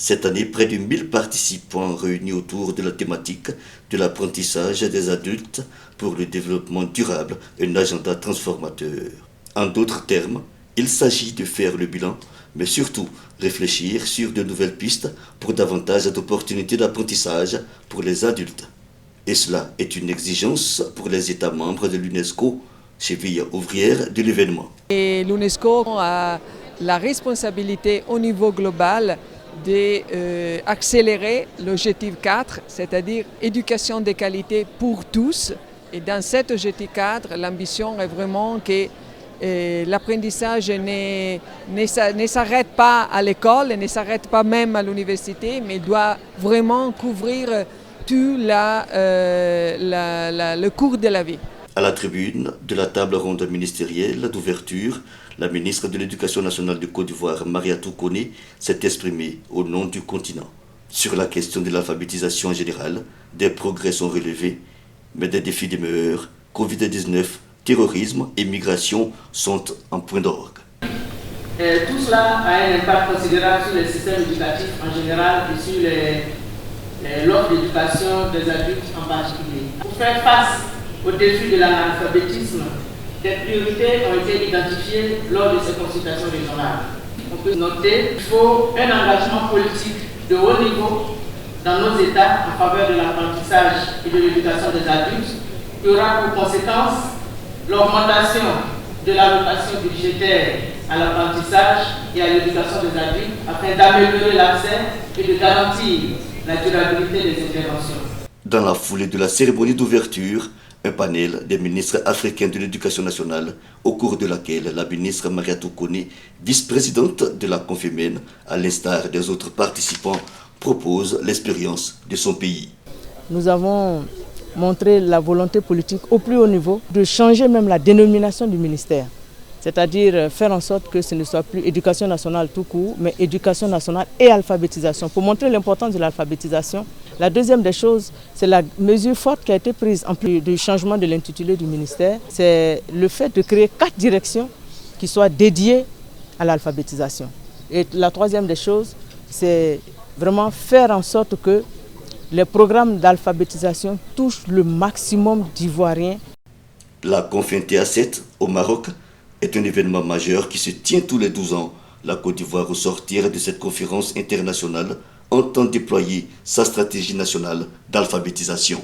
Cette année, près de 1000 participants réunis autour de la thématique de l'apprentissage des adultes pour le développement durable, un agenda transformateur. En d'autres termes, il s'agit de faire le bilan, mais surtout réfléchir sur de nouvelles pistes pour davantage d'opportunités d'apprentissage pour les adultes. Et cela est une exigence pour les États membres de l'UNESCO, cheville ouvrière de l'événement. Et l'UNESCO a la responsabilité au niveau global d'accélérer l'objectif 4, c'est-à-dire éducation de qualité pour tous. Et dans cet objectif 4, l'ambition est vraiment que l'apprentissage ne s'arrête pas à l'école, ne s'arrête pas même à l'université, mais doit vraiment couvrir tout le cours de la vie. À la tribune de la table ronde ministérielle d'ouverture, la ministre de l'Éducation nationale de Côte d'Ivoire, Mariatou Koné, s'est exprimée au nom du continent. Sur la question de l'alphabétisation en général, des progrès sont relevés, mais des défis demeurent. Covid-19, terrorisme et migration sont en point d'orgue. Tout cela a un impact considérable sur le système éducatif en général et sur l'offre d'éducation des adultes en particulier. Pour faire face au défi de l'analphabétisme, des priorités ont été identifiées lors de ces consultations régionales. On peut noter qu'il faut un engagement politique de haut niveau dans nos États en faveur de l'apprentissage et de l'éducation des adultes, qui aura pour conséquence l'augmentation de l'allocation budgétaire à l'apprentissage et à l'éducation des adultes afin d'améliorer l'accès et de garantir la durabilité des interventions. Dans la foulée de la cérémonie d'ouverture, un panel des ministres africains de l'Éducation nationale, au cours de laquelle la ministre Mariatou Koné, vice-présidente de la Confémène, à l'instar des autres participants, propose l'expérience de son pays. Nous avons montré la volonté politique au plus haut niveau de changer même la dénomination du ministère. C'est-à-dire faire en sorte que ce ne soit plus éducation nationale tout court, mais éducation nationale et alphabétisation, pour montrer l'importance de l'alphabétisation. La deuxième des choses, c'est la mesure forte qui a été prise en plus du changement de l'intitulé du ministère, c'est le fait de créer 4 directions qui soient dédiées à l'alphabétisation. Et la troisième des choses, c'est vraiment faire en sorte que les programmes d'alphabétisation touchent le maximum d'Ivoiriens. La Confintea 7 au Maroc est un événement majeur qui se tient tous les 12 ans. La Côte d'Ivoire, au sortir de cette conférence internationale, entend déployer sa stratégie nationale d'alphabétisation.